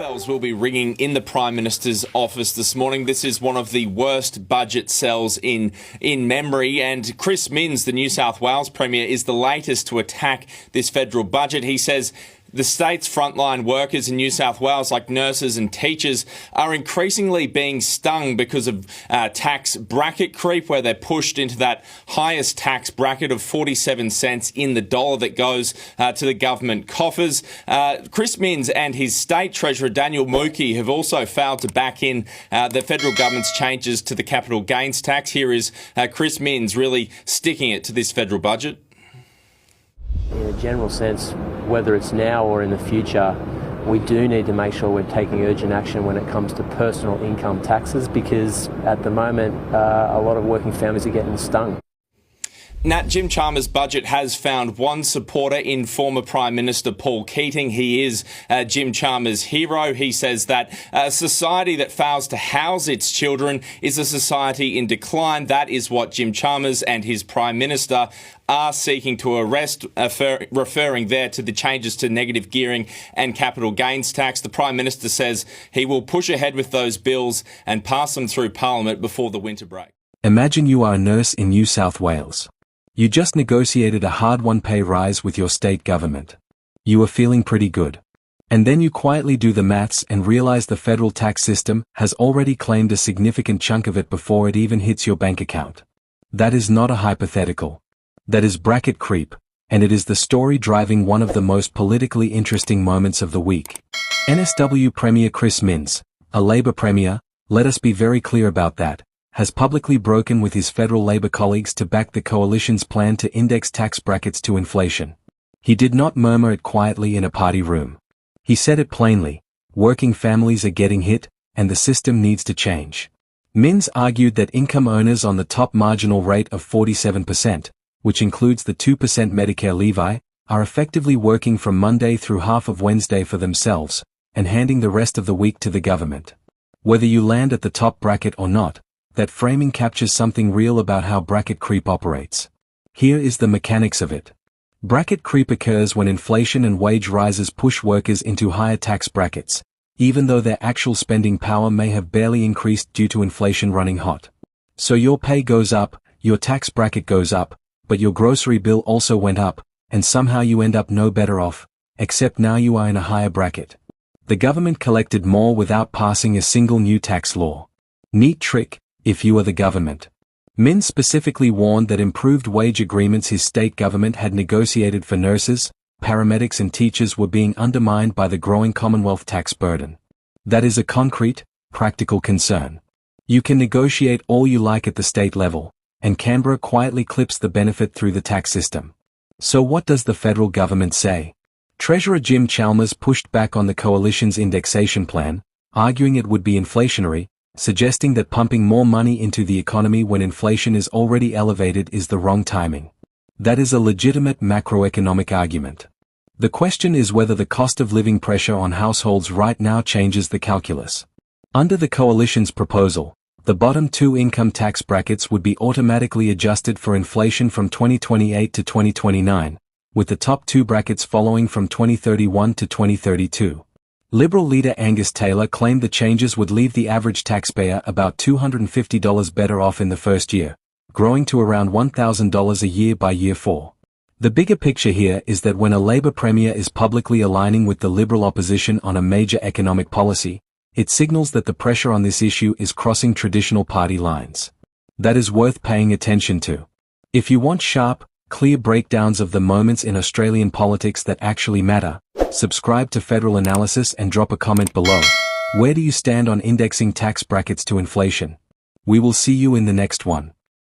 bells will be ringing in the Prime Minister's office this morning. This is one of the worst budget sells in memory, and Chris Minns, the New South Wales Premier, is the latest to attack this federal budget. He says the state's frontline workers in New South Wales, like nurses and teachers, are increasingly being stung because of tax bracket creep, where they're pushed into that highest tax bracket of 47 cents in the dollar that goes to the government coffers. Chris Minns and his state treasurer, Daniel Mookie, have also failed to back in the federal government's changes to the capital gains tax. Here is Chris Minns really sticking it to this federal budget. In a general sense, whether it's now or in the future, we do need to make sure we're taking urgent action when it comes to personal income taxes, because at the moment, a lot of working families are getting stung. Nat, Jim Chalmers' budget has found one supporter in former Prime Minister Paul Keating. He is Jim Chalmers' hero. He says that a society that fails to house its children is a society in decline. That is what Jim Chalmers and his Prime Minister are seeking to arrest, referring there to the changes to negative gearing and capital gains tax. The Prime Minister says he will push ahead with those bills and pass them through Parliament before the winter break. Imagine you are a nurse in New South Wales. You just negotiated a hard-won pay rise with your state government. You are feeling pretty good. And then you quietly do the maths and realize the federal tax system has already claimed a significant chunk of it before it even hits your bank account. That is not a hypothetical. That is bracket creep, and it is the story driving one of the most politically interesting moments of the week. NSW Premier Chris Minns, a Labor Premier, let us be very clear about that, has publicly broken with his federal Labor colleagues to back the coalition's plan to index tax brackets to inflation. He did not murmur it quietly in a party room. He said it plainly: working families are getting hit, and the system needs to change. Minns argued that income earners on the top marginal rate of 47%, which includes the 2% Medicare levy, are effectively working from Monday through half of Wednesday for themselves, and handing the rest of the week to the government. Whether you land at the top bracket or not, that framing captures something real about how bracket creep operates. Here is the mechanics of it. Bracket creep occurs when inflation and wage rises push workers into higher tax brackets, even though their actual spending power may have barely increased due to inflation running hot. So your pay goes up, your tax bracket goes up, but your grocery bill also went up, and somehow you end up no better off, except now you are in a higher bracket. The government collected more without passing a single new tax law. Neat trick, if you are the government. Minns specifically warned that improved wage agreements his state government had negotiated for nurses, paramedics and teachers were being undermined by the growing Commonwealth tax burden. That is a concrete, practical concern. You can negotiate all you like at the state level, and Canberra quietly clips the benefit through the tax system. So what does the federal government say? Treasurer Jim Chalmers pushed back on the coalition's indexation plan, arguing it would be inflationary, suggesting that pumping more money into the economy when inflation is already elevated is the wrong timing. That is a legitimate macroeconomic argument. The question is whether the cost of living pressure on households right now changes the calculus. Under the coalition's proposal, the bottom two income tax brackets would be automatically adjusted for inflation from 2028 to 2029, with the top two brackets following from 2031 to 2032. Liberal leader Angus Taylor claimed the changes would leave the average taxpayer about $250 better off in the first year, growing to around $1,000 a year by year 4. The bigger picture here is that when a Labor Premier is publicly aligning with the Liberal opposition on a major economic policy, it signals that the pressure on this issue is crossing traditional party lines. That is worth paying attention to. If you want sharp, clear breakdowns of the moments in Australian politics that actually matter, subscribe to Federal Analysis and drop a comment below. Where do you stand on indexing tax brackets to inflation? We will see you in the next one.